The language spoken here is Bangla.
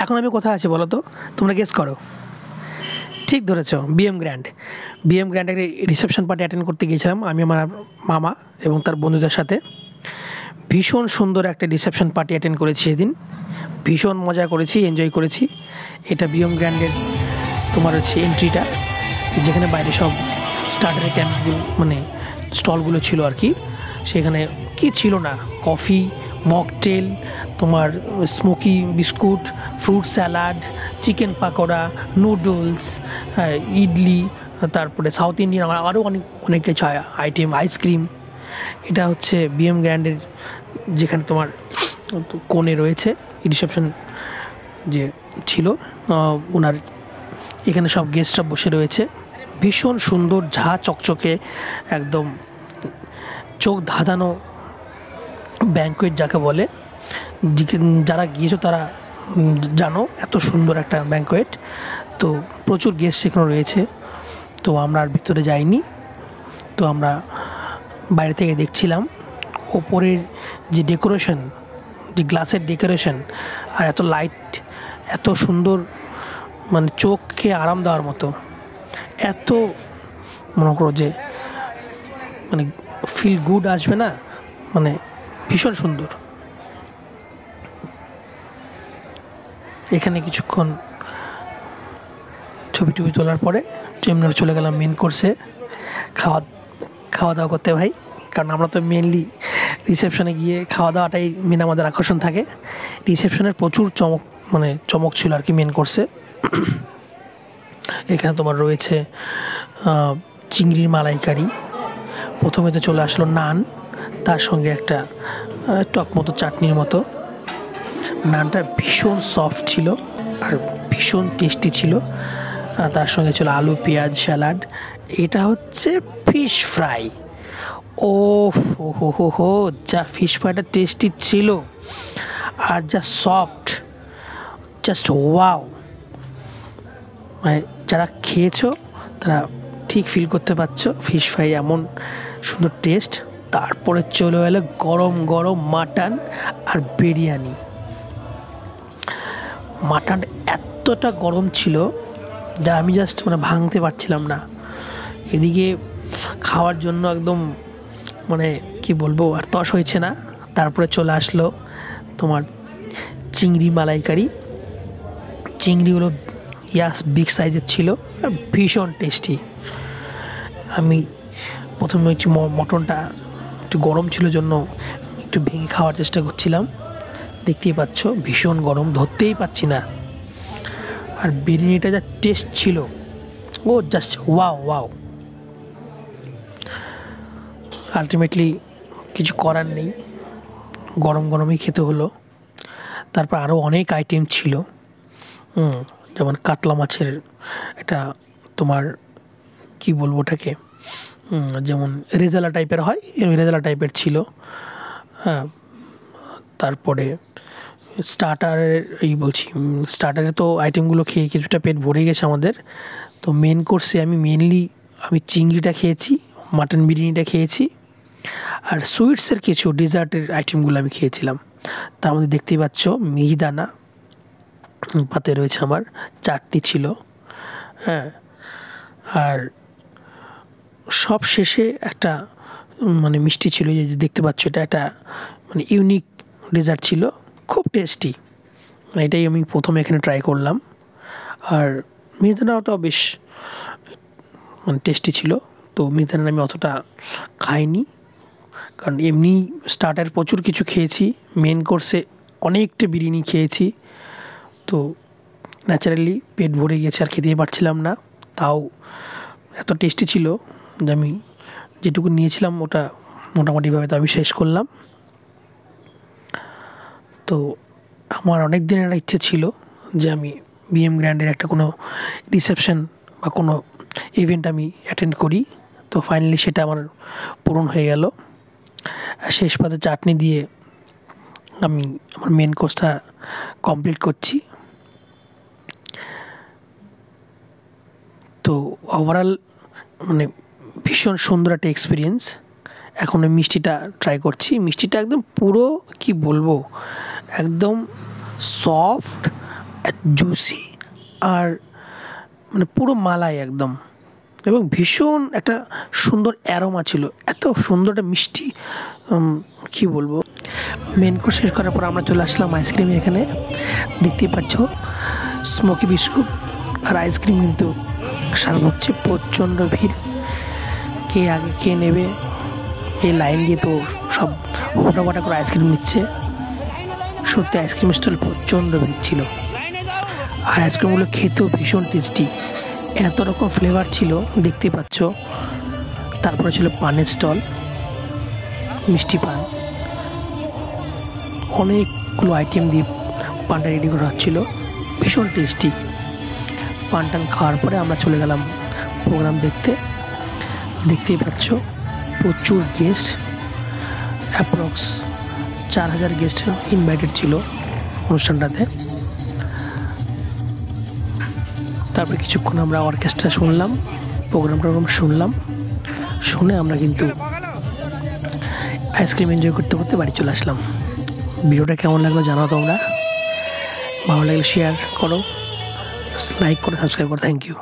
এখন আমি কোথায় আছি বলো তো, তোমরা গেস করো। ঠিক ধরেছো, বিএম গ্র্যান্ড। বিএম গ্র্যান্ডের রিসেপশন পার্টি অ্যাটেন্ড করতে গিয়েছিলাম আমি, আমার মামা এবং তার বন্ধুদের সাথে। ভীষণ সুন্দর একটা রিসেপশন পার্টি অ্যাটেন্ড করেছি সেদিন, ভীষণ মজা করেছি, এনজয় করেছি। এটা বিএম গ্র্যান্ডের তোমার হচ্ছে এন্ট্রিটা, যেখানে বাইরে সব স্টার্টারের ক্যাম্পগুলো মানে স্টলগুলো ছিল আর কি। সেখানে কি ছিল না, কফি, মকটেল, তোমার smoky biscuit, fruit salad, chicken pakora, noodles, idli, তারপরে সাউথ ইন্ডিয়ান আরও অনেক কিছু আইটেম, আইসক্রিম। এটা হচ্ছে বিএম গ্র্যান্ডের যেখানে তোমার কোণে রয়েছে রিসেপশন যে ছিল ওনার, এখানে সব গেস্টরা বসে রয়েছে। ভীষণ সুন্দর, ঝা চকচকে, একদম চোখ ধাঁধানো ব্যাঙ্কোয়েট যাকে বলে। যারা গিয়েছো তারা জানো এত সুন্দর একটা ব্যাঙ্কোয়েট। তো প্রচুর গেস্ট সেখানে রয়েছে। তো আমরা আর ভিতরে যাইনি, তো আমরা বাইরে থেকে দেখছিলাম ওপরের যে ডেকোরেশন, যে গ্লাসের ডেকোরেশন, আর এত লাইট, এত সুন্দর, মানে চোখকে আরাম দেওয়ার মতো, এত মনে করো যে মানে ফিল গুড আসবে না, মানে ভীষণ সুন্দর। এখানে কিছুক্ষণ ছবি টবি তোলার পরে আমরা চলে গেলাম মেন কোর্সে খাওয়া দাওয়া করতে ভাই। কারণ আমরা তো মেনলি রিসেপশনে গিয়ে খাওয়া দাওয়াটাই মেন আমাদের আকর্ষণ থাকে। রিসেপশনের প্রচুর চমক ছিল আর কি মেন কোর্সে। এখানে তোমার রয়েছে চিংড়ির মালাইকারি, প্রথমে তো চলে আসলো নান, তার সঙ্গে একটা টক মতো চাটনির মতো। নানটা ভীষণ সফট ছিল আর ভীষণ টেস্টি ছিল। তার সঙ্গে ছিল আলু পেঁয়াজ স্যালাড। এটা হচ্ছে ফিশ ফ্রাই। ও হো, যা ফিশ ফ্রাইটা টেস্টি ছিল আর যা সফট, জাস্ট ওয়াও। মানে যারা খেয়েছো তারা ঠিক ফিল করতে পারছো ফিশ ফ্রাই এমন সুন্দর টেস্ট। তারপরে চলে এলো গরম গরম মাটন আর বিরিয়ানি। মাটন এতটা গরম ছিল যা আমি জাস্ট ভাঙতে পারছিলাম না। এদিকে খাওয়ার জন্য একদম কি বলবো আর তস হয়েছে না। তারপরে চলে আসলো তোমার চিংড়ি মালাইকারি। চিংড়িগুলো বিগ সাইজের ছিল আর ভীষণ টেস্টি। আমি প্রথমে একটু মটনটা একটু গরম ছিল জন্য একটু ভেঙে খাওয়ার চেষ্টা করছিলাম। দেখতেই পাচ্ছ ভীষণ গরম, ধরতেই পাচ্ছি না। আর বিরিয়ানিটা যা টেস্ট ছিল, ও জাস্ট ওয়াও। আলটিমেটলি কিছু করার নেই, গরমই খেতে হলো। তারপর আরও অনেক আইটেম ছিল, যেমন কাতলা মাছের এটা তোমার কি বলবো ওটাকে, যেমন রেজালা টাইপের হয়, রেজালা টাইপের ছিল। হ্যাঁ, তারপরে স্টার্টারে তো আইটেমগুলো খেয়ে কিছুটা পেট ভরে গেছে আমাদের। তো মেন কোর্সে আমি চিংড়িটা খেয়েছি, মাটন বিরিয়ানিটা খেয়েছি, আর সুইটসের কিছু ডেজার্টের আইটেমগুলো আমি খেয়েছিলাম। তার মধ্যে দেখতেই পাচ্ছ মিহিদানা পাতে রয়েছে, আমার চাটনি ছিল, হ্যাঁ। আর সব শেষে একটা মিষ্টি ছিল, যে দেখতে পাচ্ছ এটা একটা ইউনিক ডেজার্ট ছিল, খুব টেস্টি। এটাই আমি প্রথমে এখানে ট্রাই করলাম। আর মিহিদানাটাও বেশ টেস্টি ছিল। তো মিহিদানা আমি অতটা খাইনি, কারণ এমনি স্টার্টার প্রচুর কিছু খেয়েছি, মেন কোর্সে অনেকটা বিরিয়ানি খেয়েছি। তো ন্যাচারালি পেট ভরে গেছে, আর খেতেই পারছিলাম না। তাও এত টেস্টি ছিল যে আমি যেটুকু নিয়েছিলাম ওটা মোটামুটিভাবে তো আমি শেষ করলাম। তো আমার অনেক দিনের একটা ইচ্ছে ছিল যে আমি বিএম গ্র্যান্ডের একটা কোনো রিসেপশন বা কোনো ইভেন্ট আমি অ্যাটেন্ড করি। তো ফাইনালি সেটা আমার পূরণ হয়ে গেল। শেষ পাতে চাটনি দিয়ে আমি আমার মেন কোর্সটা কমপ্লিট করছি। তো ওভারঅল ভীষণ সুন্দর একটা এক্সপিরিয়েন্স। এখন আমি মিষ্টিটা ট্রাই করছি। মিষ্টিটা একদম পুরো কি বলবো, একদম সফট জুসি আর মানে পুরো মালাই একদম, এবং ভীষণ একটা সুন্দর অ্যারোমা ছিল, এত সুন্দর একটা মিষ্টি, কি বলবো। মেন কোর্স শেষ করার পর আমরা চলে আসলাম আইসক্রিম। এখানে দেখতেই পাচ্ছ স্মোকি বিস্কুট আর আইসক্রিম কিন্তু সার্ভ হচ্ছে, প্রচণ্ড ভিড়, কে আগে কে নেবে এই লাইন দিয়ে তো সব ফোটাফাটা করে আইসক্রিম নিচ্ছে। সত্যি আইসক্রিম স্টল প্রচণ্ড ভিড় ছিল, আর আইসক্রিমগুলো খেতেও ভীষণ টেস্টি, এত রকম ফ্লেভার ছিল দেখতে পাচ্ছ। তারপরে ছিল পানের স্টল, মিষ্টি পান, অনেকগুলো আইটেম দিয়ে পানটা রেডি করা হচ্ছিলো, ভীষণ টেস্টি। পান টান খাওয়ার পরে আমরা চলে গেলাম প্রোগ্রাম দেখতে। দেখতেই পাচ্ছ প্রচুর গেস্ট, অ্যাপ্রক্স 4000 গেস্ট ইনভাইটেড ছিল অনুষ্ঠানটাতে। তারপরে কিছুক্ষণ আমরা অর্কেস্ট্রা শুনলাম, প্রোগ্রাম শুনলাম, শুনে আমরা কিন্তু আইসক্রিম এনজয় করতে করতে বাড়ি চলে আসলাম। ভিডিওটা কেমন লাগলো জানাও তোমরা, ভালো লাগলে শেয়ার করো, লাইক করো, সাবস্ক্রাইব করো। Thank you.